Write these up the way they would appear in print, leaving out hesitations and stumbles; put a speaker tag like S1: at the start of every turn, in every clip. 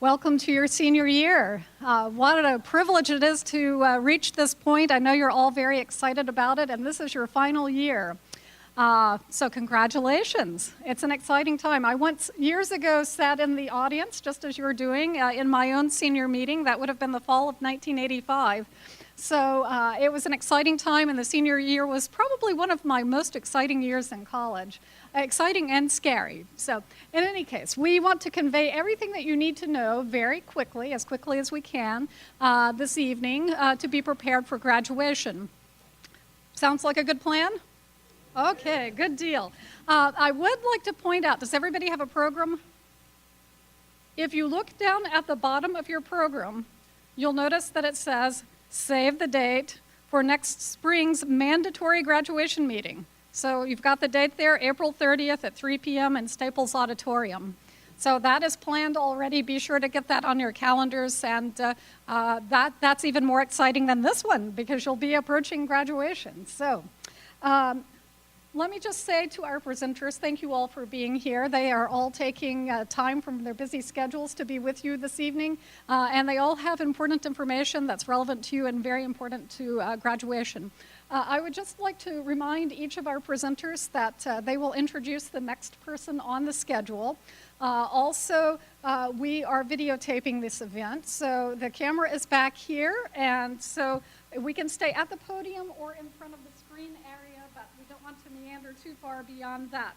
S1: Welcome to your senior year. What a privilege it is to reach this point. I know you're all very excited about it, and this is your final year. So congratulations. It's an exciting time. I once, years ago, sat in the audience, just as you're doing, in my own senior meeting. That would have been the fall of 1985. So it was an exciting time, and the senior year was probably one of my most exciting years in college. Exciting and scary. So in any case, we want to convey everything that you need to know very quickly as we can, this evening to be prepared for graduation. Sounds like a good plan? Okay, good deal. I would like to point out, does everybody have a program? If you look down at the bottom of your program, you'll notice that it says, save the date for next spring's mandatory graduation meeting. So you've got the date there, April 30th at 3 p.m. in Staples Auditorium. So that is planned already. Be sure to get that on your calendars, and that's even more exciting than this one because you'll be approaching graduation. So let me just say to our presenters, thank you all for being here. They are all taking time from their busy schedules to be with you this evening, and they all have important information that's relevant to you and very important to graduation. I would just like to remind each of our presenters that they will introduce the next person on the schedule. Also, we are videotaping this event, so the camera is back here, and so we can stay at the podium or in front of the screen area, but we don't want to meander too far beyond that.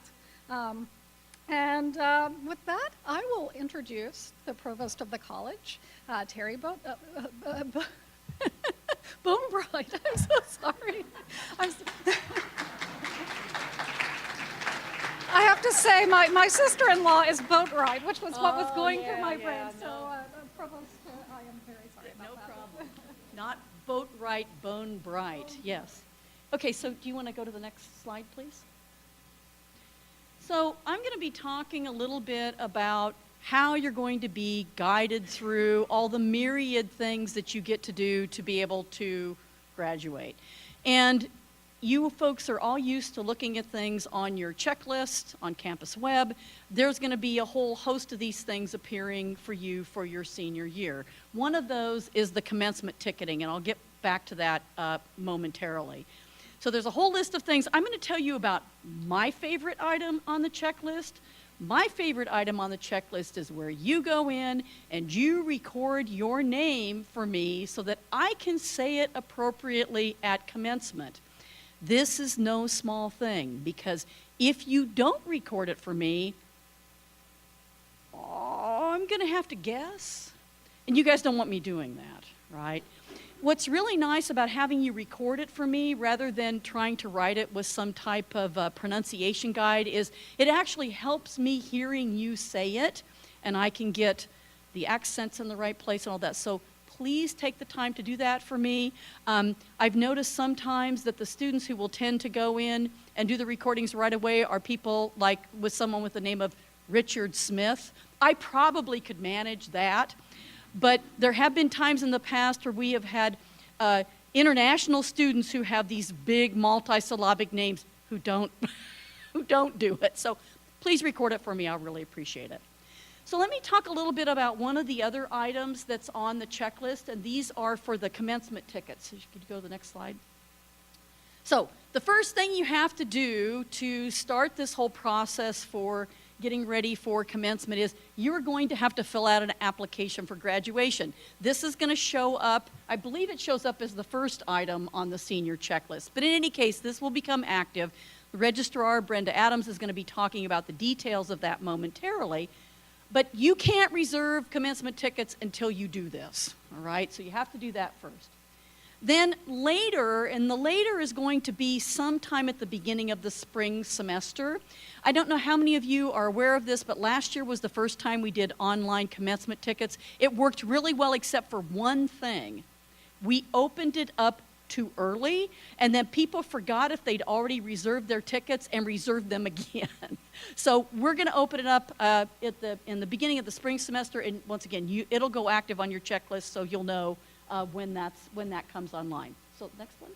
S1: With that, I will introduce the provost of the college, Terry Bonebright. I'm so sorry. I have to say, my sister-in-law is Boatwright, which was what was going through my brain. No. So, Provost, I am very sorry about that.
S2: No problem. Not Boatwright, Bonebright. Yes. Okay, so do you want to go to the next slide, please? So I'm going to be talking a little bit about how you're going to be guided through all the myriad things that you get to do to be able to graduate. And you folks are all used to looking at things on your checklist, on Campus Web. There's going to be a whole host of these things appearing for you for your senior year. One of those is the commencement ticketing, and I'll get back to that momentarily. So there's a whole list of things. I'm going to tell you about my favorite item on the checklist. My favorite item on the checklist is where you go in and you record your name for me so that I can say it appropriately at commencement. This is no small thing, because if you don't record it for me, I'm going to have to guess. And you guys don't want me doing that, right? What's really nice about having you record it for me rather than trying to write it with some type of pronunciation guide is it actually helps me hearing you say it, and I can get the accents in the right place and all that. So please take the time to do that for me. I've noticed sometimes that the students who will tend to go in and do the recordings right away are people like with someone with the name of Richard Smith. I probably could manage that. But there have been times in the past where we have had international students who have these big multisyllabic names who don't do it. So please record it for me. I'll really appreciate it. So let me talk a little bit about one of the other items that's on the checklist, and these are for the commencement tickets. So could you go to the next slide? So the first thing you have to do to start this whole process for getting ready for commencement is you're going to have to fill out an application for graduation. This is going to show up, I believe it shows up as the first item on the senior checklist. But in any case, this will become active. The registrar, Brenda Adams, is going to be talking about the details of that momentarily. But you can't reserve commencement tickets until you do this, all right? So you have to do that first. Then later, and the later is going to be sometime at the beginning of the spring semester. I don't know how many of you are aware of this, but last year was the first time we did online commencement tickets. It worked really well except for one thing. We opened it up too early, and then people forgot if they'd already reserved their tickets and reserved them again. So we're going to open it up in the beginning of the spring semester, and once again, it'll go active on your checklist, so you'll know when that comes online. So next one.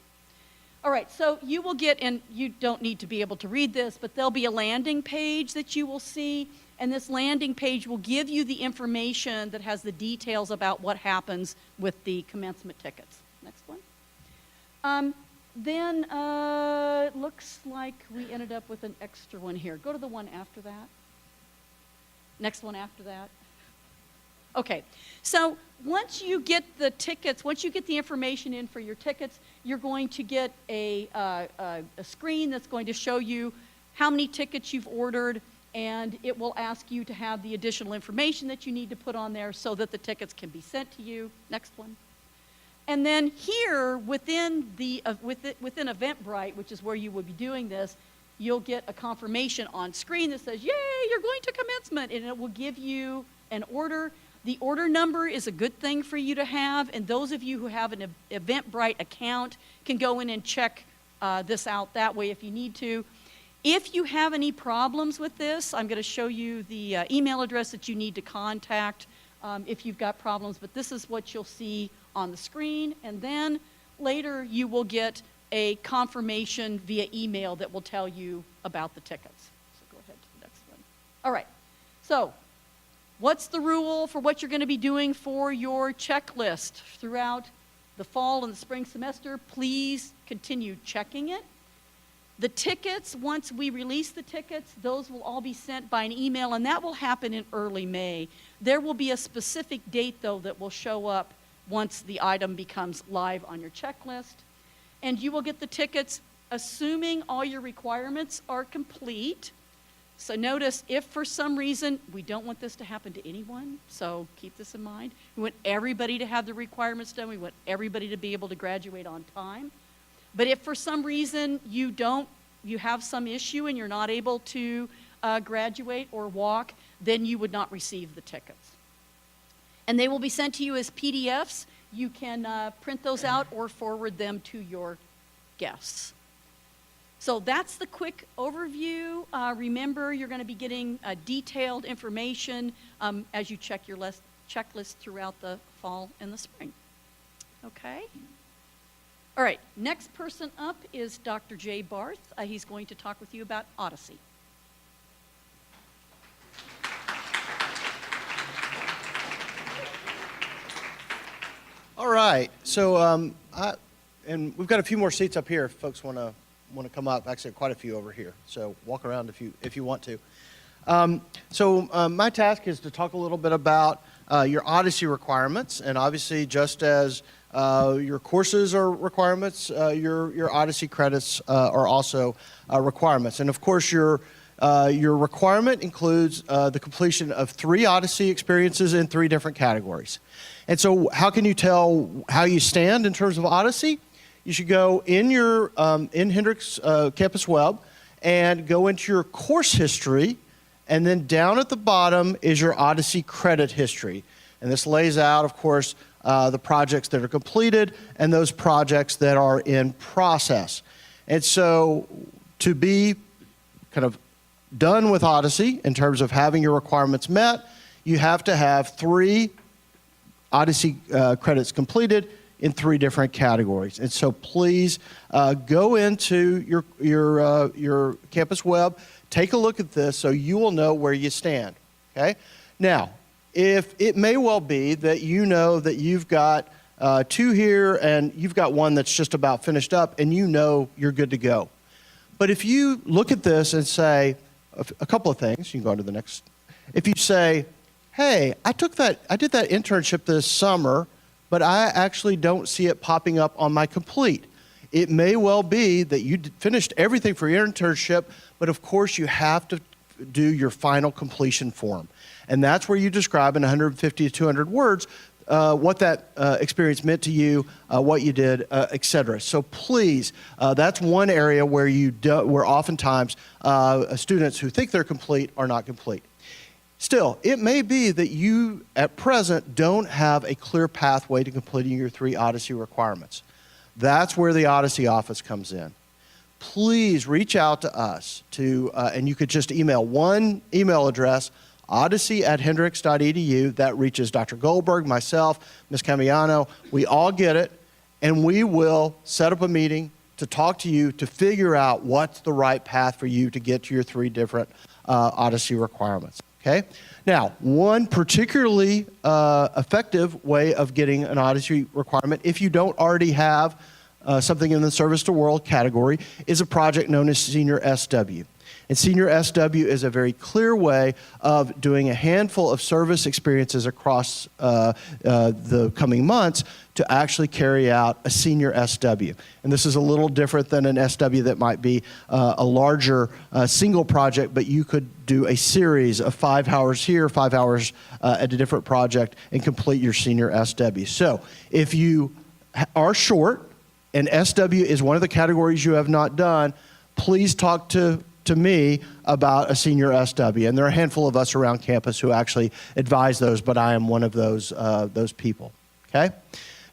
S2: All right, so you will get, and you don't need to be able to read this, but there'll be a landing page that you will see, And this landing page will give you the information that has the details about what happens with the commencement tickets. Next one. Then looks like we ended up with an extra one here. Go to the one after that. Next one after that. Okay, so once you get the tickets, once you get the information in for your tickets, you're going to get a screen that's going to show you how many tickets you've ordered, and it will ask you to have the additional information that you need to put on there so that the tickets can be sent to you. Next one. And then here within Eventbrite, which is where you will be doing this, you'll get a confirmation on screen that says, yay, you're going to commencement, and it will give you an order. The order number is a good thing for you to have, and those of you who have an Eventbrite account can go in and check this out that way if you need to. If you have any problems with this, I'm going to show you the email address that you need to contact if you've got problems, but this is what you'll see on the screen, and then later you will get a confirmation via email that will tell you about the tickets. So go ahead to the next one. All right, so what's the rule for what you're going to be doing for your checklist throughout the fall and the spring semester? Please continue checking it. The tickets, once we release the tickets, those will all be sent by an email, and that will happen in early May. There will be a specific date, though, that will show up once the item becomes live on your checklist. And you will get the tickets assuming all your requirements are complete. So notice, if for some reason, we don't want this to happen to anyone, so keep this in mind. We want everybody to have the requirements done. We want everybody to be able to graduate on time. But if for some reason you have some issue and you're not able to graduate or walk, then you would not receive the tickets. And they will be sent to you as PDFs. You can print those out or forward them to your guests. So that's the quick overview. Remember, you're going to be getting detailed information as you check your checklist throughout the fall and the spring. Okay? All right, next person up is Dr. Jay Barth. He's going to talk with you about Odyssey.
S3: All right, so and we've got a few more seats up here if folks want to come up. Actually, quite a few over here, so walk around if you want to. My task is to talk a little bit about your Odyssey requirements, and obviously just as your courses are requirements, your Odyssey credits are also requirements. And of course, your requirement includes the completion of 3 Odyssey experiences in 3 different categories. And so how can you tell how you stand in terms of Odyssey? You should go in your in Hendrix Campus Web and go into your course history, and then down at the bottom is your Odyssey credit history. And this lays out, of course, the projects that are completed and those projects that are in process. And so to be kind of done with Odyssey in terms of having your requirements met, you have to have 3 Odyssey credits completed in 3 different categories. And so please go into your campus web, take a look at this so you will know where you stand, okay? Now, if it may well be that you know that you've got 2 here and you've got 1 that's just about finished up and you know you're good to go. But if you look at this and say a couple of things, you can go on to the next. If you say, hey, I did that internship this summer, but I actually don't see it popping up on my complete. It may well be that you finished everything for your internship, but of course you have to do your final completion form. And that's where you describe in 150 to 200 words what that experience meant to you, what you did, et cetera. So please, that's one area where where oftentimes students who think they're complete are not complete. Still, it may be that you, at present, don't have a clear pathway to completing your 3 Odyssey requirements. That's where the Odyssey office comes in. Please reach out to us and you could just email one email address, odyssey@hendrix.edu. That reaches Dr. Goldberg, myself, Ms. Camiano. We all get it, and we will set up a meeting to talk to you to figure out what's the right path for you to get to your 3 different Odyssey requirements. Okay? Now, one particularly effective way of getting an Odyssey requirement, if you don't already have something in the Service to World category, is a project known as Senior SW. And Senior SW is a very clear way of doing a handful of service experiences across the coming months to actually carry out a Senior SW. And this is a little different than an SW that might be a larger single project, but you could do a series of 5 hours here, 5 hours at a different project, and complete your Senior SW. So if you are short, and SW is one of the categories you have not done, please talk to me about a Senior SW. And there are a handful of us around campus who actually advise those, but I am one of those people, okay?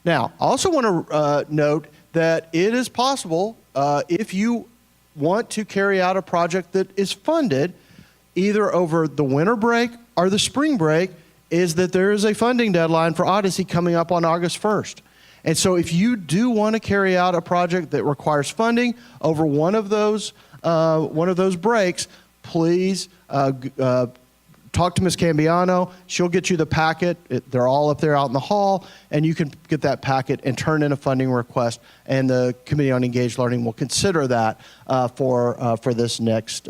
S3: Now, I also want to note that it is possible, if you want to carry out a project that is funded either over the winter break or the spring break, is that there is a funding deadline for Odyssey coming up on August 1st. And so if you do want to carry out a project that requires funding over one of those breaks, please talk to Ms. Cambiano. She'll get you the packet. They're all up there out in the hall, and you can get that packet and turn in a funding request, and the Committee on Engaged Learning will consider that for this next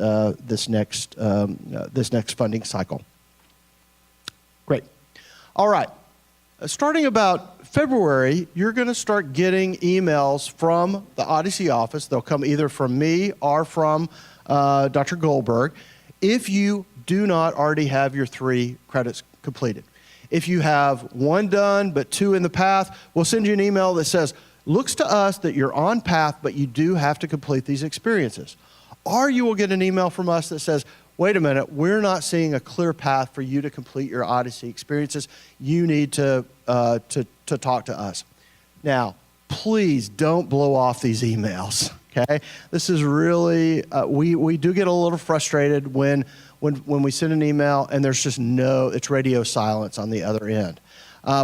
S3: funding cycle. Great. All right. Starting about February, you're going to start getting emails from the Odyssey office. They'll come either from me or from Dr. Goldberg if you do not already have your 3 credits completed. If you have 1 done but 2 in the path, we'll send you an email that says, looks to us that you're on path, but you do have to complete these experiences. Or you will get an email from us that says, wait a minute, we're not seeing a clear path for you to complete your Odyssey experiences. You need to talk to us. Now, please don't blow off these emails, okay? This is really, we do get a little frustrated when we send an email and there's just it's radio silence on the other end.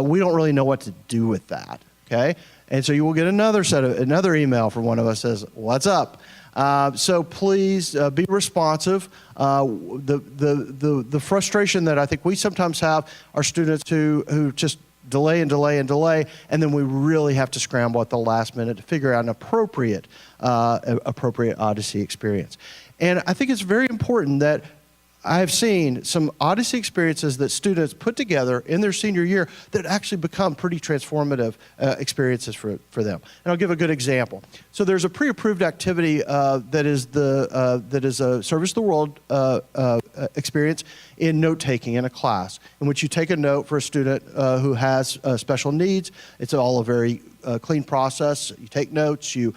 S3: We don't really know what to do with that, okay? And so you will get another email from one of us that says, what's up? So please be responsive. The frustration that I think we sometimes have are students who just delay and delay and delay, and then we really have to scramble at the last minute to figure out an appropriate Odyssey experience. And I think it's very important that I have seen some Odyssey experiences that students put together in their senior year that actually become pretty transformative experiences for them. And I'll give a good example. So there's a pre-approved activity that is a Service to the World experience in note-taking in a class, in which you take a note for a student who has special needs. It's all a very clean process. You take notes, you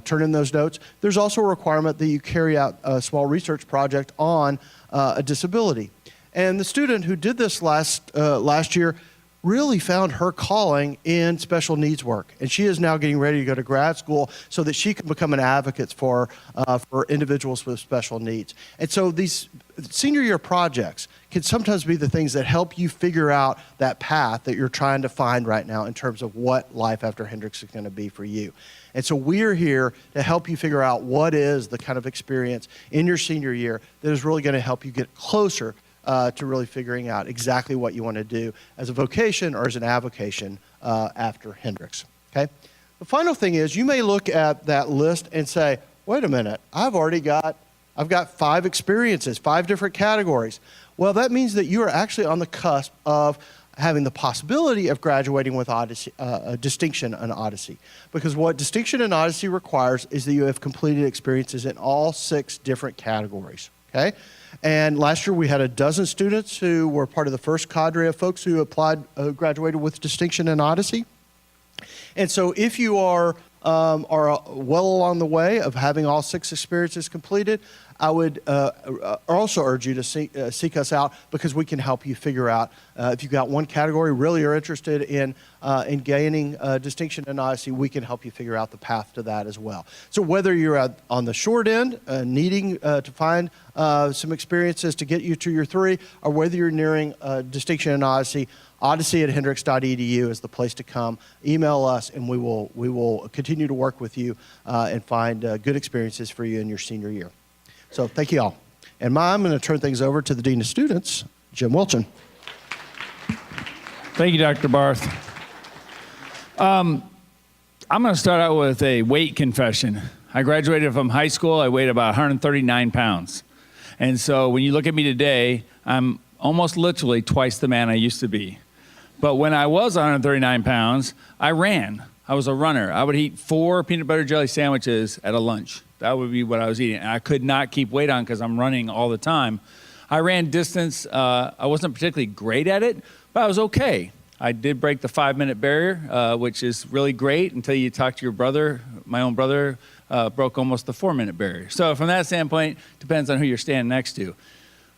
S3: turn in those notes. There's also a requirement that you carry out a small research project on a disability. And the student who did this last year really found her calling in special needs work. And she is now getting ready to go to grad school so that she can become an advocate for individuals with special needs. And so these senior year projects can sometimes be the things that help you figure out that path that you're trying to find right now in terms of what life after Hendrix is going to be for you. And so we're here to help you figure out what is the kind of experience in your senior year that is really going to help you get closer to really figuring out exactly what you want to do as a vocation or as an avocation after Hendrix, okay? The final thing is you may look at that list and say, wait a minute, I've got 5 experiences, 5 different categories. Well, that means that you are actually on the cusp of having the possibility of graduating with Odyssey, distinction in Odyssey. Because what distinction in Odyssey requires is that you have completed experiences in all 6 different categories, okay? And last year we had a dozen students who were part of the first cadre of folks who graduated with distinction in Odyssey. And so if you are well along the way of having all 6 experiences completed, I would also urge you to seek us out, because we can help you figure out if you've got one category really are interested in gaining distinction in Odyssey, we can help you figure out the path to that as well. So whether you're on the short end, needing to find some experiences to get you to your 3, or whether you're nearing distinction in Odyssey, odyssey@hendrix.edu is the place to come. Email us, and we will continue to work with you and find good experiences for you in your senior year. So thank you all. And I'm going to turn things over to the Dean of Students, Jim Wilchin.
S4: Thank you, Dr. Barth. I'm going to start out with a weight confession. I graduated from high school. I weighed about 139 pounds. And so when you look at me today, I'm almost literally twice the man I used to be. But when I was 139 pounds, I ran. I was a runner. I would eat 4 peanut butter jelly sandwiches at a lunch. That would be what I was eating. And I could not keep weight on because I'm running all the time. I ran distance. I wasn't particularly great at it, but I was okay. I did break the 5-minute barrier, which is really great until you talk to your brother. My own brother broke almost the 4-minute barrier. So from that standpoint, depends on who you're standing next to.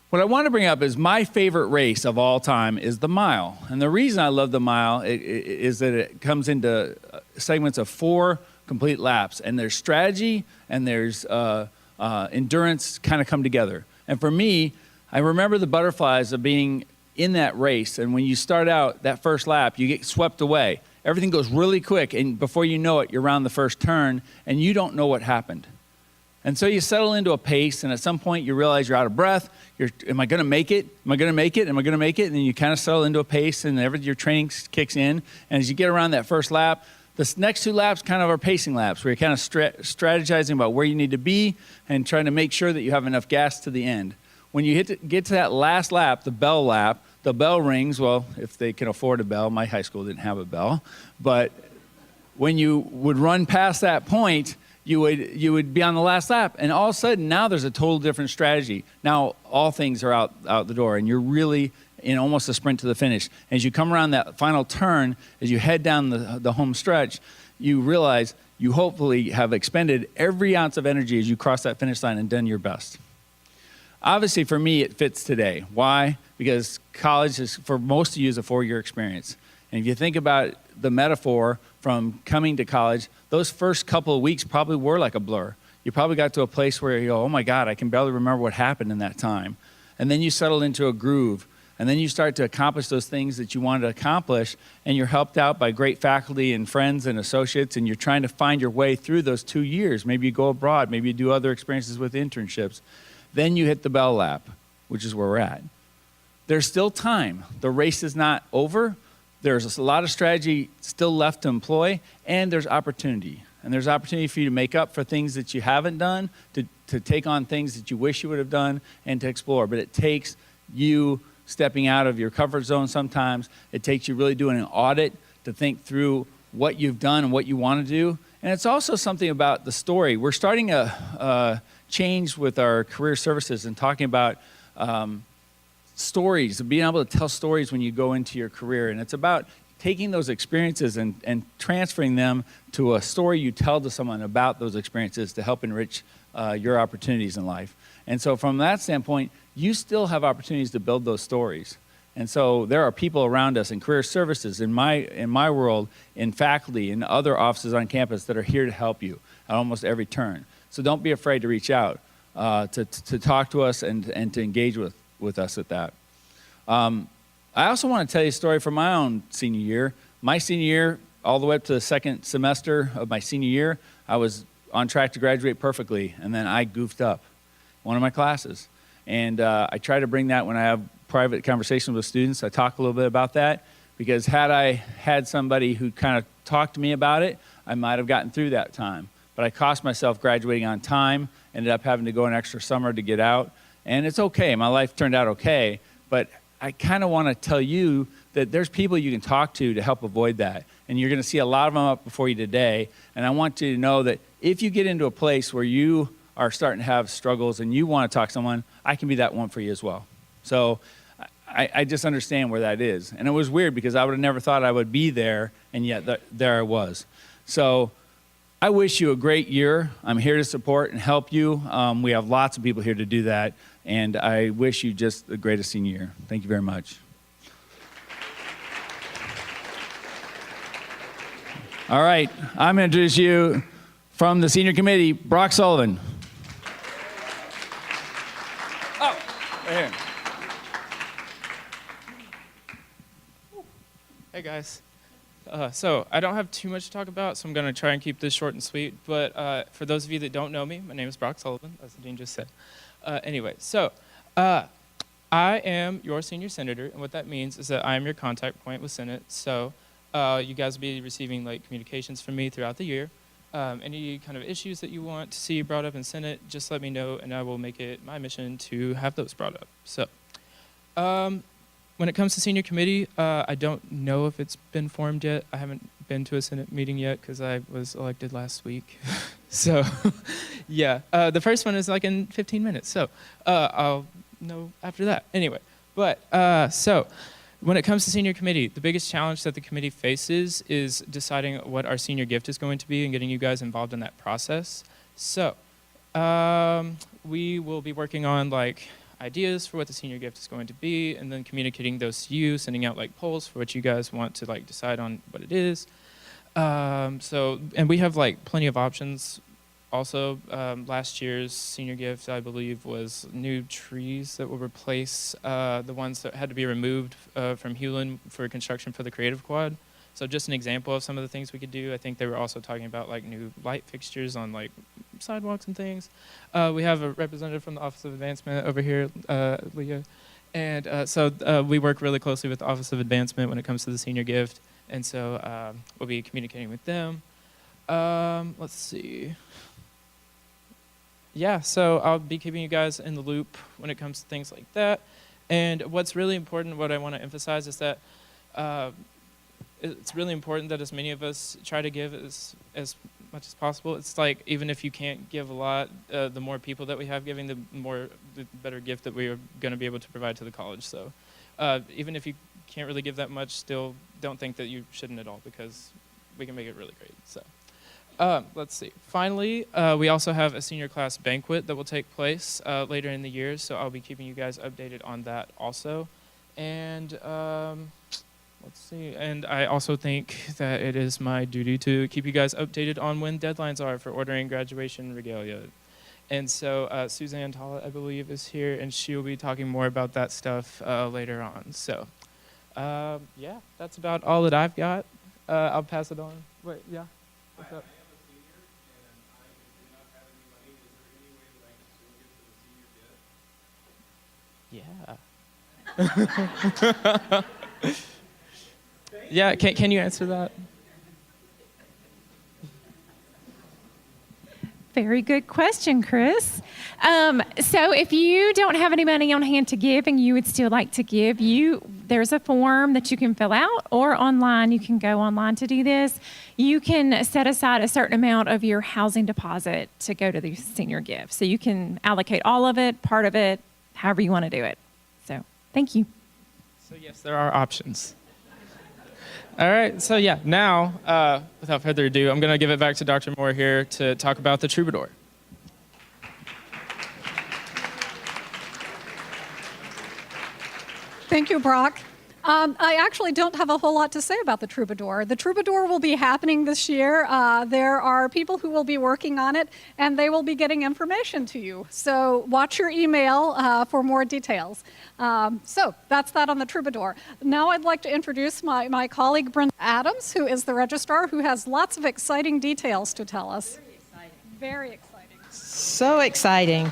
S4: What I want to bring up is my favorite race of all time is the mile. And the reason I love the mile is that it comes into segments of 4 complete laps. And there's strategy and there's endurance kind of come together. And for me, I remember the butterflies of being in that race. And when you start out that first lap, you get swept away. Everything goes really quick. And before you know it, you're around the first turn and you don't know what happened. And so you settle into a pace, and at some point you realize you're out of breath. Am I going to make it? Am I going to make it? Am I going to make it? And then you kind of settle into a pace, and your training kicks in. And as you get around that first lap, the next 2 laps kind of are pacing laps, where you're kind of strategizing about where you need to be and trying to make sure that you have enough gas to the end. When you get to that last lap, the bell rings. Well, if they can afford a bell, my high school didn't have a bell. But when you would run past that point, you would be on the last lap, and all of a sudden now there's a total different strategy. Now all things are out the door, and you're really in almost a sprint to the finish. As you come around that final turn, as you head down the home stretch, you realize you hopefully have expended every ounce of energy as you cross that finish line and done your best. Obviously, for me, it fits today. Why? Because college is, for most of you, is a 4-year experience. And if you think about the metaphor from coming to college, those first couple of weeks probably were like a blur. You probably got to a place where you go, oh my God, I can barely remember what happened in that time. And then you settle into a groove. And then you start to accomplish those things that you wanted to accomplish, and you're helped out by great faculty and friends and associates, and you're trying to find your way through those 2 years. Maybe you go abroad, maybe you do other experiences with internships. Then you hit the bell lap, which is where we're at. There's still time. The race is not over. There's a lot of strategy still left to employ, and there's opportunity. And there's opportunity for you to make up for things that you haven't done, to take on things that you wish you would have done, and to explore. But it takes you stepping out of your comfort zone sometimes. It takes you really doing an audit to think through what you've done and what you want to do. And it's also something about the story. We're starting a change with our career services and talking about stories, being able to tell stories when you go into your career. And it's about taking those experiences and transferring them to a story you tell to someone about those experiences to help enrich your opportunities in life. And so from that standpoint, you still have opportunities to build those stories. And so there are people around us in career services, in my world, in faculty, in other offices on campus that are here to help you at almost every turn. So don't be afraid to reach out, to talk to us and to engage with us at that. I also want to tell you a story from my own senior year. My senior year, all the way up to the second semester of my senior year, I was on track to graduate perfectly, and then I goofed up one of my classes. And I try to bring that when I have private conversations with students. I talk a little bit about that, because had I had somebody who kind of talked to me about it, I might have gotten through that time. But I cost myself graduating on time, ended up having to go an extra summer to get out. And it's okay. My life turned out okay. But I kind of want to tell you that there's people you can talk to help avoid that. And you're going to see a lot of them up before you today. And I want you to know that if you get into a place where you are starting to have struggles and you want to talk to someone, I can be that one for you as well. So I just understand where that is. And it was weird because I would have never thought I would be there, and yet there I was. So I wish you a great year. I'm here to support and help you. We have lots of people here to do that. And I wish you just the greatest senior year. Thank you very much. All right, I'm going to introduce you from the senior committee, Brock Sullivan. Oh, right here.
S5: Hey guys. So I don't have too much to talk about, so I'm going to try and keep this short and sweet. But for those of you that don't know me, my name is Brock Sullivan, as the dean just said. Anyway, so I I am your senior senator, and what that means is that I am your contact point with Senate. So you guys will be receiving like communications from me throughout the year. Any kind of issues that you want to see brought up in Senate, just let me know, and I will make it my mission to have those brought up. So when it comes to senior committee, I don't know if it's been formed yet. I haven't been to a Senate meeting yet because I was elected last week. So yeah, the first one is like in 15 minutes. So I'll know after that. Anyway, but so when it comes to senior committee, the biggest challenge that the committee faces is deciding what our senior gift is going to be and getting you guys involved in that process. So we will be working on like ideas for what the senior gift is going to be, and then communicating those to you, sending out like polls for what you guys want to like decide on what it is. And we have like plenty of options. Also, last year's senior gift, I believe, was new trees that will replace the ones that had to be removed from Hewlin for construction for the Creative Quad. So just an example of some of the things we could do. I think they were also talking about like new light fixtures on like sidewalks and things. We have a representative from the Office of Advancement over here, Leah. And so we work really closely with the Office of Advancement when it comes to the senior gift. And so we'll be communicating with them. Let's see. Yeah, so I'll be keeping you guys in the loop when it comes to things like that. And what's really important, what I want to emphasize is that it's really important that as many of us try to give as much as possible. It's like even if you can't give a lot, the more people that we have giving, the better gift that we are going to be able to provide to the college. So even if you can't really give that much, still don't think that you shouldn't at all, because we can make it really great. So let's see. Finally, we also have a senior class banquet that will take place later in the year, so I'll be keeping you guys updated on that also. And let's see. And I also think that it is my duty to keep you guys updated on when deadlines are for ordering graduation regalia. And so Suzanne Tollett, I believe, is here, and she'll be talking more about that stuff later on. So yeah, that's about all that I've got. I'll pass it on. Wait, yeah? What's up? Yeah. Yeah, can you answer that?
S6: Very good question, Chris. So if you don't have any money on hand to give and you would still like to give, there's a form that you can fill out, or online, you can go online to do this. You can set aside a certain amount of your housing deposit to go to the senior gift. So you can allocate all of it, part of it, however you want to do it. So thank you.
S5: So yes, there are options. All right, so yeah, now, without further ado, I'm going to give it back to Dr. Moore here to talk about the Troubadour.
S1: Thank you, Brock. I actually don't have a whole lot to say about the Troubadour. The Troubadour will be happening this year. There are people who will be working on it, and they will be getting information to you. So watch your email for more details. So that's that on the Troubadour. Now I'd like to introduce my colleague, Brenda Adams, who is the registrar, who has lots of exciting details to tell us. Very exciting. Very exciting.
S7: So exciting.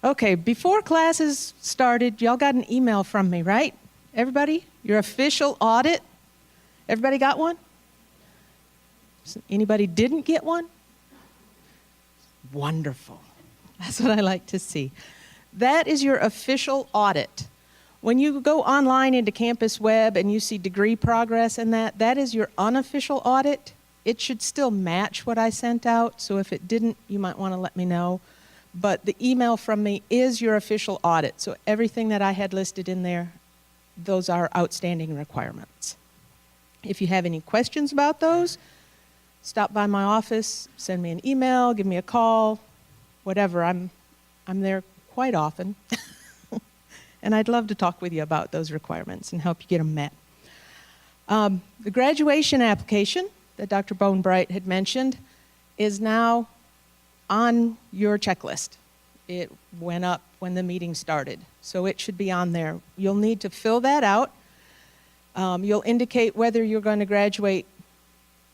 S7: Okay, before classes started, y'all got an email from me, right? Everybody? Your official audit? Everybody got one? Anybody didn't get one? Wonderful. That's what I like to see. That is your official audit. When you go online into Campus Web and you see degree progress and that is your unofficial audit. It should still match what I sent out, so if it didn't, you might want to let me know. But the email from me is your official audit. So everything that I had listed in there, those are outstanding requirements. If you have any questions about those, stop by my office, send me an email, give me a call, whatever. I'm there quite often. And I'd love to talk with you about those requirements and help you get them met. The graduation application that Dr. Bonebright had mentioned is now on your checklist. It went up when the meeting started, so it should be on there. You'll need to fill that out. You'll indicate whether you're going to graduate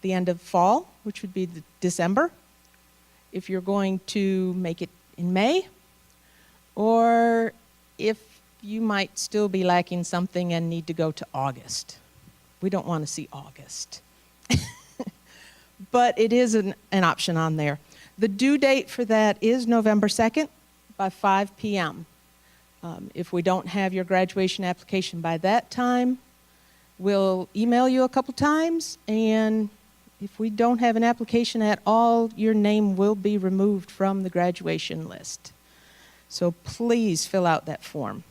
S7: the end of fall, which would be December. If you're going to make it in May, or if you might still be lacking something and need to go to August. We don't want to see August. But it is an option on there. The due date for that is November 2nd by 5 p.m. If we don't have your graduation application by that time, we'll email you a couple times, and if we don't have an application at all, your name will be removed from the graduation list. So please fill out that form.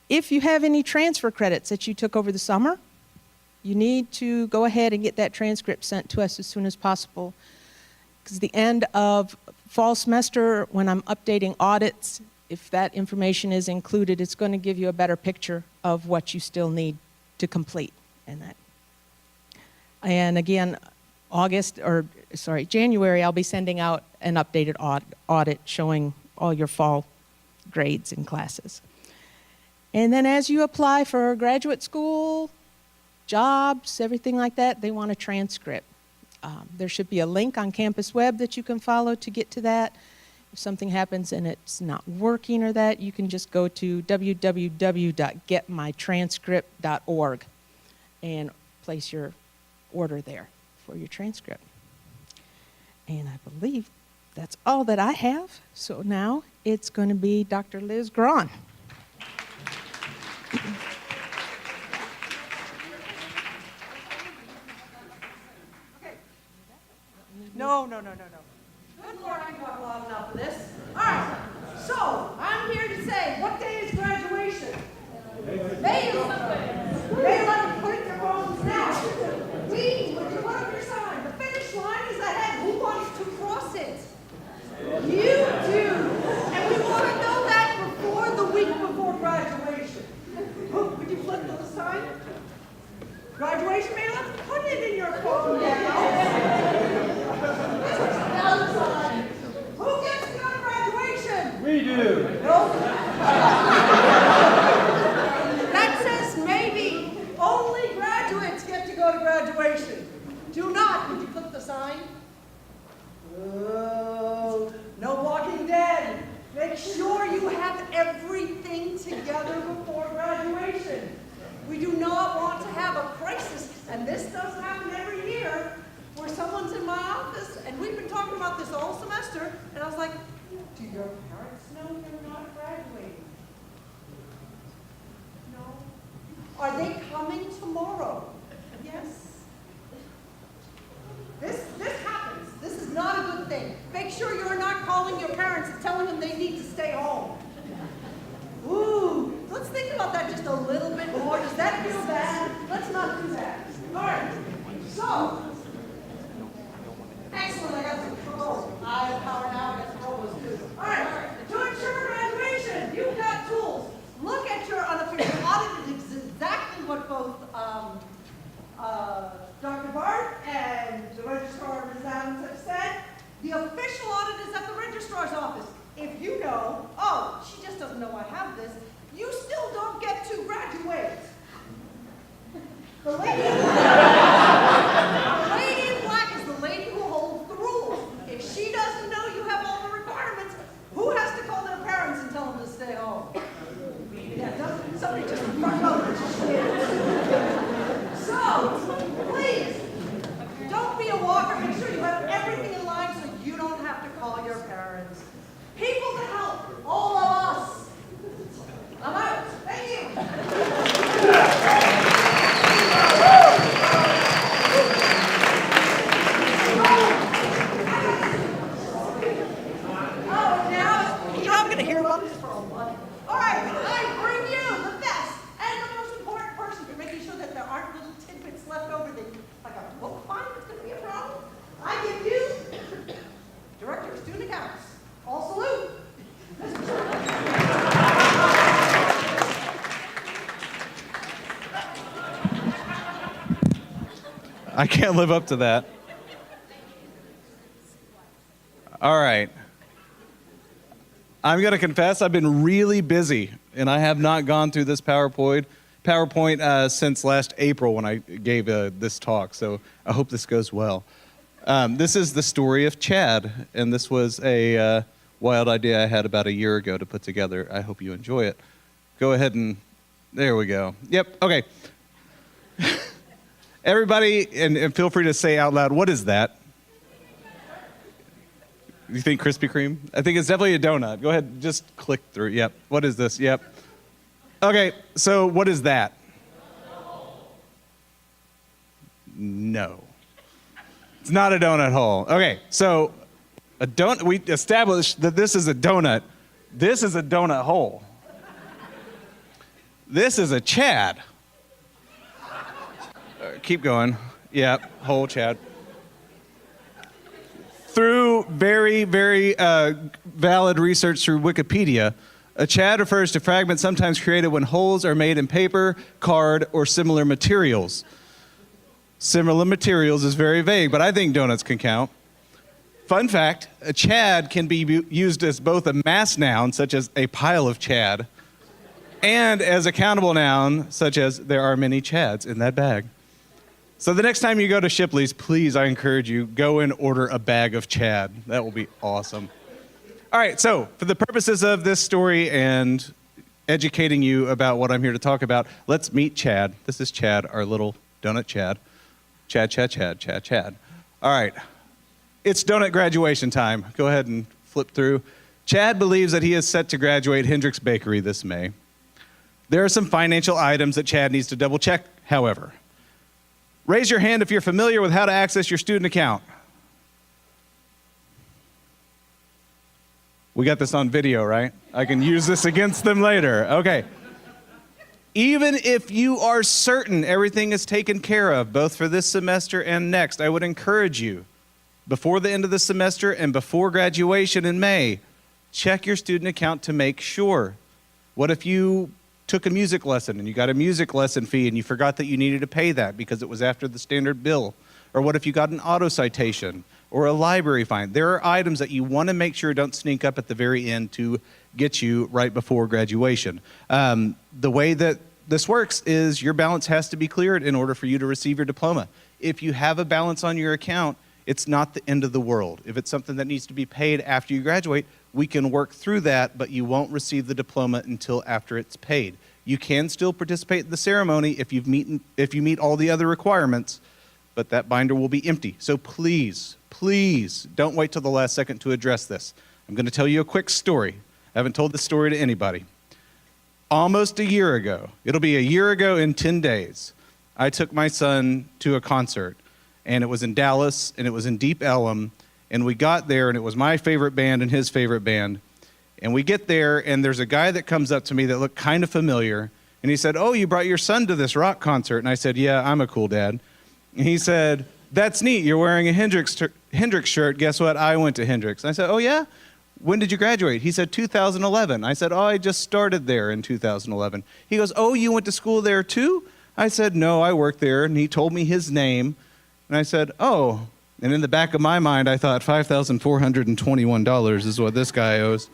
S7: If you have any transfer credits that you took over the summer, you need to go ahead and get that transcript sent to us as soon as possible, because the end of fall semester, when I'm updating audits, if that information is included, it's going to give you a better picture of what you still need to complete in that. And again, January, I'll be sending out an updated audit showing all your fall grades and classes. And then as you apply for graduate school, jobs, everything like that, they want a transcript. There should be a link on Campus Web that you can follow to get to that. If something happens and it's not working or that, you can just go to www.getmytranscript.org and place your order there for your transcript. And I believe that's all that I have. So now it's going to be Dr. Liz Grawn.
S8: No. Good Lord, I got long enough for this. All right, so I'm here to say, what day is graduation? May 11th. May 11th, put it in your phones now. Would you put up your sign? The finish line is ahead. Who wants to cross it? You do. And we want to know that before the week before graduation. Would you flip the sign? Graduation, May 11th? Put it in your phone now. Who gets to go to graduation? We do. No. That says maybe only graduates get to go to graduation. Do not. Would you flip the sign? Oh, no Walking Dead. Make sure you have everything together before graduation. We do not want to have a crisis, and this does happen every year, where someone's in my office, and we've been talking about this all semester, and I was like, do your parents know you're not graduating? No. Are they coming tomorrow? Yes. This happens. This is not a good thing. Make sure you're not calling your parents and telling them they need to stay home. Ooh, let's think about that just a little bit more. Does that feel bad? Let's not do that. All right. So, excellent. I got some control. I have power now. I got some control. Good. All right. To ensure graduation, you've got tools. Look at your unofficial audit. It's exactly what both Dr. Bart and the registrar, Ms. Adams, have said. The official audit is at the registrar's office. If you know, oh, she just doesn't know I have this, you still don't get to graduate. The lady in black is the lady who holds the rules. If she doesn't know you have all the requirements, who has to call their parents and tell them to stay home? Yeah, somebody just front over. So, please, don't be a walker. Make sure you have everything in line so you don't have to call your parents. People to help, all of us. I'm out. Thank you. Oh, now, I'm going to hear about this for a month. All right, I bring you the best and the most important person for making sure that there aren't little tidbits left over that, like a book find, that's going to be a problem. I give you Director of Student Accounts. All salute.
S9: I can't live up to that. All right. I'm going to confess I've been really busy, and I have not gone through this PowerPoint since last April when I gave this talk, so I hope this goes well. This is the story of Chad, and this was a wild idea I had about a year ago to put together. I hope you enjoy it. Go ahead and, there we go. Yep, okay. Everybody, and feel free to say out loud, what is that? You think Krispy Kreme? I think it's definitely a donut. Go ahead, just click through. Yep. What is this? Yep. Okay, so what is that? No. It's not a donut hole. Okay, so we established that this is a donut. This is a donut hole. This is a Chad. Keep going. Yep, hole Chad. Through very, very valid research through Wikipedia, a Chad refers to fragments sometimes created when holes are made in paper, card, or similar materials. Similar materials is very vague, but I think donuts can count. Fun fact, a Chad can be used as both a mass noun, such as a pile of Chad, and as a countable noun, such as there are many Chads in that bag. So the next time you go to Shipley's, please, I encourage you, go and order a bag of Chad. That will be awesome. All right, so for the purposes of this story and educating you about what I'm here to talk about, let's meet Chad. This is Chad, our little donut Chad. Chad, Chad, Chad, Chad, Chad. All right, it's donut graduation time. Go ahead and flip through. Chad believes that he is set to graduate Hendrick's Bakery this May. There are some financial items that Chad needs to double check, however. Raise your hand if you're familiar with how to access your student account. We got this on video, right? I can use this against them later. Okay. Even if you are certain everything is taken care of, both for this semester and next, I would encourage you, before the end of the semester and before graduation in May, check your student account to make sure. What if you took a music lesson and you got a music lesson fee and you forgot that you needed to pay that because it was after the standard bill? Or what if you got an auto citation or a library fine? There are items that you want to make sure don't sneak up at the very end to get you right before graduation. The way that this works is your balance has to be cleared in order for you to receive your diploma. If you have a balance on your account, it's not the end of the world. If it's something that needs to be paid after you graduate, we can work through that, but you won't receive the diploma until after it's paid. You can still participate in the ceremony if you meet all the other requirements, but that binder will be empty. So please, please don't wait till the last second to address this. I'm going to tell you a quick story. I haven't told this story to anybody. Almost a year ago, it'll be a year ago in 10 days, I took my son to a concert, and it was in Dallas, and it was in Deep Ellum, and we got there, and it was my favorite band and his favorite band. And we get there, and there's a guy that comes up to me that looked kind of familiar, and he said, "Oh, you brought your son to this rock concert." And I said, "Yeah, I'm a cool dad." And he said, "That's neat, you're wearing a Hendrix shirt. Guess what? I went to Hendrix." And I said, "Oh, yeah? When did you graduate?" He said, 2011. I said, "Oh, I just started there in 2011. He goes, "Oh, you went to school there too?" I said, "No, I worked there." And he told me his name. And I said, "Oh." And in the back of my mind, I thought $5,421 is what this guy owes.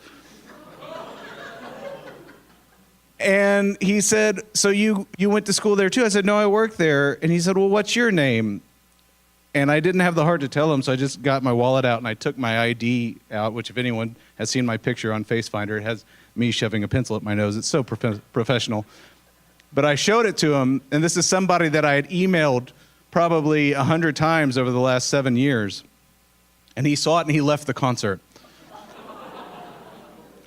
S9: And he said, "So you went to school there too?" I said, "No, I worked there." And he said, "Well, what's your name?" And I didn't have the heart to tell him, so I just got my wallet out and I took my ID out, which if anyone has seen my picture on FaceFinder, it has me shoving a pencil up my nose. It's so professional. But I showed it to him, and this is somebody that I had emailed probably 100 times over the last 7 years. And he saw it and he left the concert.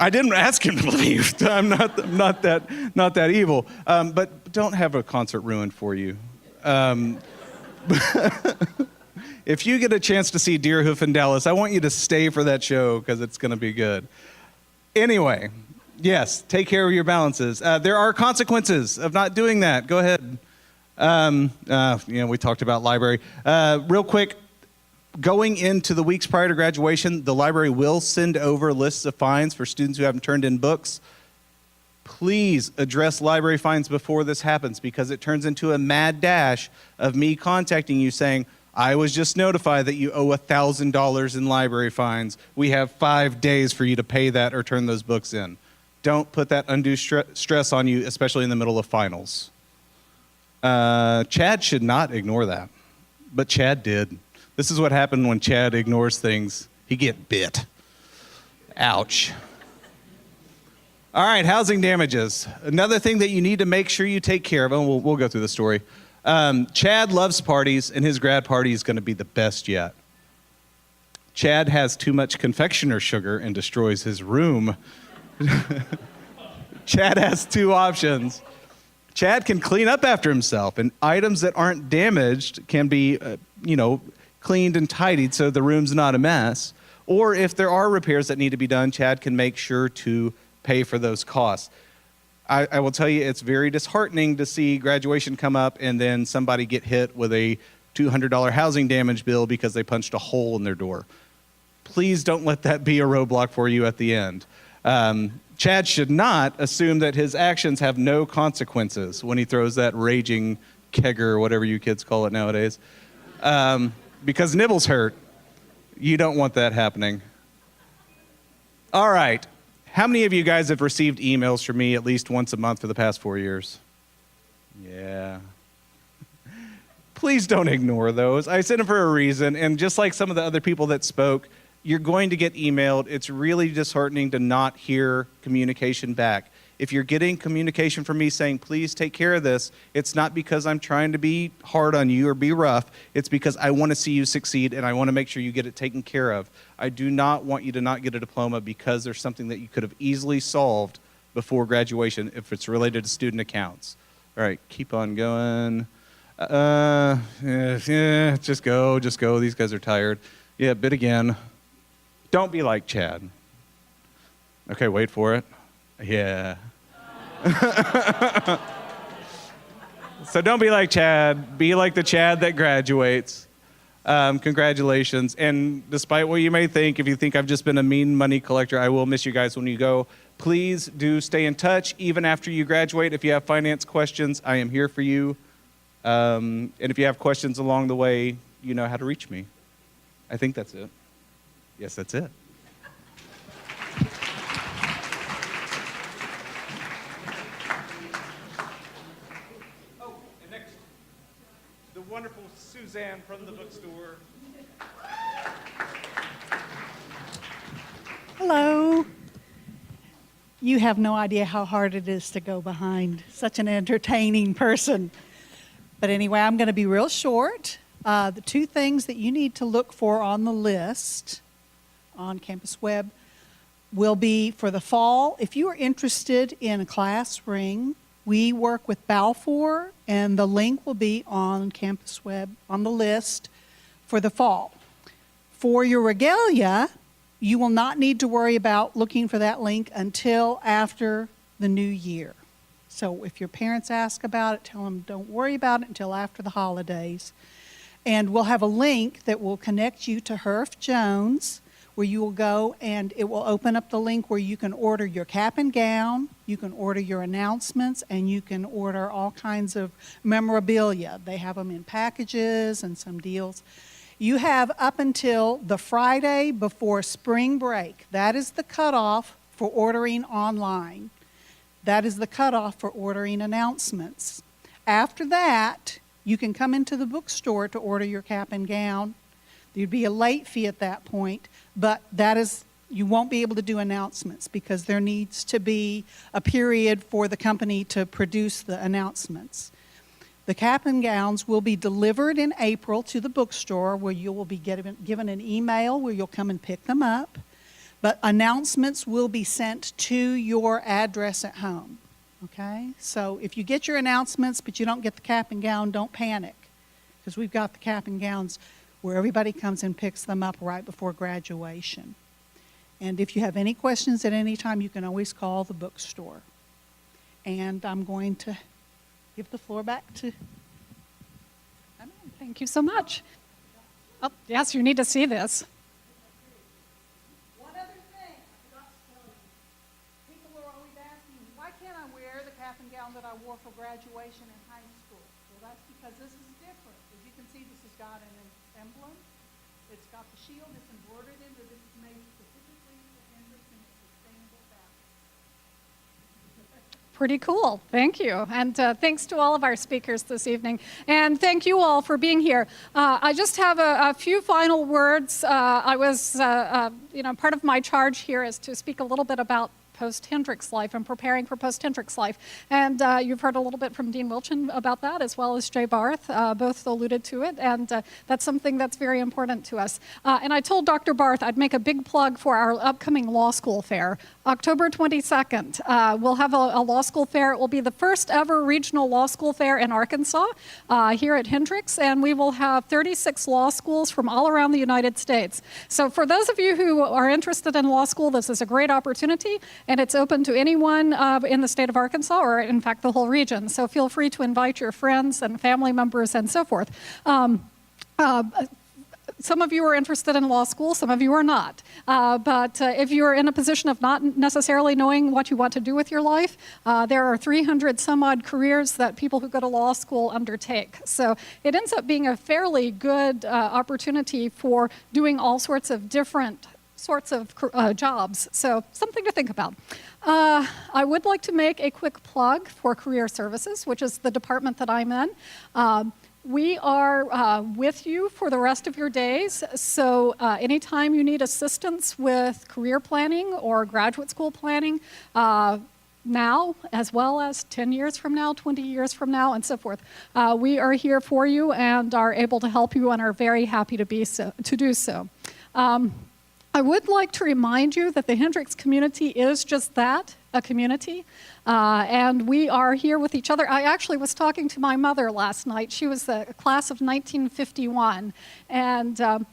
S9: I didn't ask him to leave. I'm not that evil. But don't have a concert ruined for you. If you get a chance to see Deerhoof in Dallas, I want you to stay for that show because it's going to be good. Anyway, yes, take care of your balances. There are consequences of not doing that. Go ahead. We talked about library. Real quick, going into the weeks prior to graduation, the library will send over lists of fines for students who haven't turned in books. Please address library fines before this happens because it turns into a mad dash of me contacting you saying, "I was just notified that you owe $1,000 in library fines. We have 5 days for you to pay that or turn those books in." Don't put that undue stress on you, especially in the middle of finals. Chad should not ignore that, but Chad did. This is what happened when Chad ignores things. He get bit. Ouch. All right, housing damages. Another thing that you need to make sure you take care of, and we'll go through the story. Chad loves parties, and his grad party is going to be the best yet. Chad has too much confectioner sugar and destroys his room. Chad has two options. Chad can clean up after himself, and items that aren't damaged can be, cleaned and tidied so the room's not a mess. Or if there are repairs that need to be done, Chad can make sure to pay for those costs. I will tell you, it's very disheartening to see graduation come up and then somebody get hit with a $200 housing damage bill because they punched a hole in their door. Please don't let that be a roadblock for you at the end. Chad should not assume that his actions have no consequences when he throws that raging kegger, or whatever you kids call it nowadays, because nibbles hurt. You don't want that happening. All right. How many of you guys have received emails from me at least once a month for the past 4 years? Yeah. Please don't ignore those. I sent them for a reason, and just like some of the other people that spoke, you're going to get emailed. It's really disheartening to not hear communication back. If you're getting communication from me saying, please take care of this, it's not because I'm trying to be hard on you or be rough. It's because I want to see you succeed and I want to make sure you get it taken care of. I do not want you to not get a diploma because there's something that you could have easily solved before graduation if it's related to student accounts. All right, keep on going. Just go. These guys are tired. Yeah, bid again. Don't be like Chad. Okay, wait for it. Yeah. So don't be like Chad. Be like the Chad that graduates. Congratulations. And despite what you may think, if you think I've just been a mean money collector, I will miss you guys when you go. Please do stay in touch even after you graduate. If you have finance questions, I am here for you. And if you have questions along the way, you know how to reach me. I think that's it. Yes, that's it. Oh, and next, the wonderful Suzanne from the bookstore.
S10: Hello. You have no idea how hard it is to go behind such an entertaining person. But anyway, I'm going to be real short. The two things that you need to look for on the list on Campus Web will be for the fall. If you are interested in a class ring, we work with Balfour, and the link will be on Campus Web on the list for the fall. For your regalia, you will not need to worry about looking for that link until after the new year. So if your parents ask about it, tell them don't worry about it until after the holidays. And we'll have a link that will connect you to Herff Jones, where you will go and it will open up the link where you can order your cap and gown, you can order your announcements, and you can order all kinds of memorabilia. They have them in packages and some deals. You have up until the Friday before spring break. That is the cutoff for ordering online. That is the cutoff for ordering announcements. After that, you can come into the bookstore to order your cap and gown. There'd be a late fee at that point, but you won't be able to do announcements because there needs to be a period for the company to produce the announcements. The cap and gowns will be delivered in April to the bookstore, where you will be given an email where you'll come and pick them up. But announcements will be sent to your address at home. Okay? So if you get your announcements but you don't get the cap and gown, don't panic, because we've got the cap and gowns where everybody comes and picks them up right before graduation. And if you have any questions at any time, you can always call the bookstore. And I'm going to give the floor back to...
S1: Thank you so much. Oh, yes, you need to see this.
S8: One other thing I forgot to tell you. People are always asking, why can't I wear the cap and gown that I wore for graduation in high school? Well, that's because this is different. As you can see, this has got an emblem. It's got the shield. It's embroidered into this. Is made specifically for Henderson Sustainable Fabric.
S1: Pretty cool. Thank you. And thanks to all of our speakers this evening. And thank you all for being here. I just have a few final words. I was, part of my charge here is to speak a little bit about post-Hendricks life and preparing for post-Hendricks life. And you've heard a little bit from Dean Wilchin about that, as well as Jay Barth. Both alluded to it, and that's something that's very important to us. And I told Dr. Barth I'd make a big plug for our upcoming law school fair. October 22nd, we'll have a law school fair. It will be the first ever regional law school fair in Arkansas here at Hendricks, and we will have 36 law schools from all around the United States. So for those of you who are interested in law school, this is a great opportunity. And it's open to anyone in the state of Arkansas, or in fact the whole region. So feel free to invite your friends and family members and so forth. Some of you are interested in law school, some of you are not. But if you're in a position of not necessarily knowing what you want to do with your life, there are 300 some odd careers that people who go to law school undertake. So it ends up being a fairly good opportunity for doing all sorts of different sorts of jobs, so something to think about. I would like to make a quick plug for Career Services, which is the department that I'm in. We are with you for the rest of your days, so anytime you need assistance with career planning or graduate school planning, now, as well as 10 years from now, 20 years from now, and so forth. We are here for you and are able to help you and are very happy to do so. I would like to remind you that the Hendricks community is just that, a community, and we are here with each other. I actually was talking to my mother last night. She was the class of 1951, and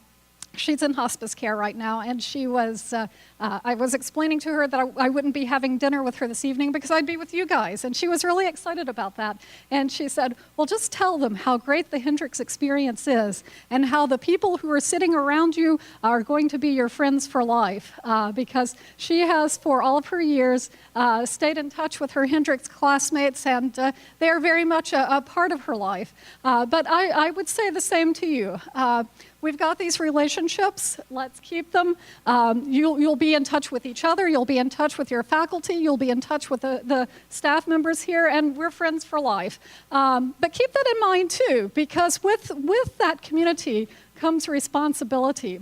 S1: she's in hospice care right now, and she was, I was explaining to her that I wouldn't be having dinner with her this evening because I'd be with you guys, and she was really excited about that. And she said, well, just tell them how great the Hendricks experience is and how the people who are sitting around you are going to be your friends for life, because she has, for all of her years, stayed in touch with her Hendricks classmates, and they are very much a part of her life. But I would say the same to you. We've got these relationships. Let's keep them. You'll be in touch with each other. You'll be in touch with your faculty. You'll be in touch with the staff members here, and we're friends for life. But keep that in mind, too, because with that community comes responsibility.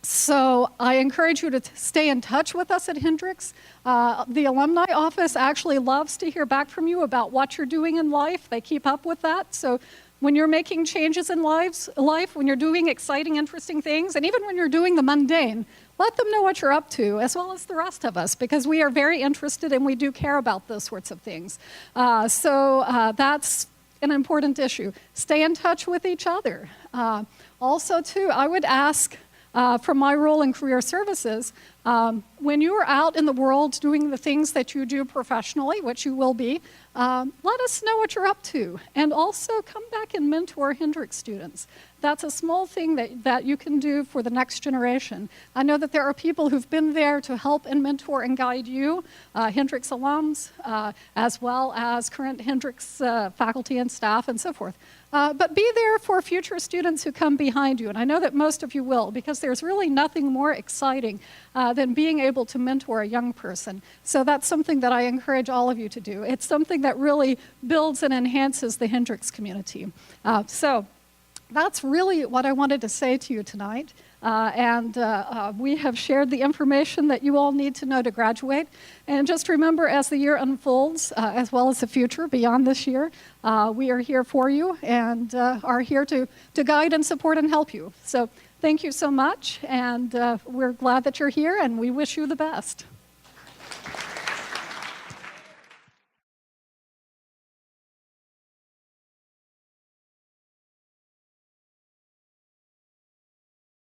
S1: So I encourage you to stay in touch with us at Hendricks. The alumni office actually loves to hear back from you about what you're doing in life. They keep up with that. So when you're making changes in life, when you're doing exciting, interesting things, and even when you're doing the mundane, let them know what you're up to, as well as the rest of us, because we are very interested and we do care about those sorts of things. So that's an important issue. Stay in touch with each other. Also, too, I would ask, from my role in Career Services, when you are out in the world doing the things that you do professionally, which you will be, let us know what you're up to. And also come back and mentor Hendricks students. That's a small thing that you can do for the next generation. I know that there are people who've been there to help and mentor and guide you, Hendricks alums, as well as current Hendricks faculty and staff and so forth. But be there for future students who come behind you, and I know that most of you will, because there's really nothing more exciting than being able to mentor a young person. So that's something that I encourage all of you to do. It's something that really builds and enhances the Hendricks community. So that's really what I wanted to say to you tonight. We have shared the information that you all need to know to graduate. And just remember, as the year unfolds, as well as the future beyond this year, we are here for you and are here to guide and support and help you. So thank you so much, and we're glad that you're here, and we wish you the best.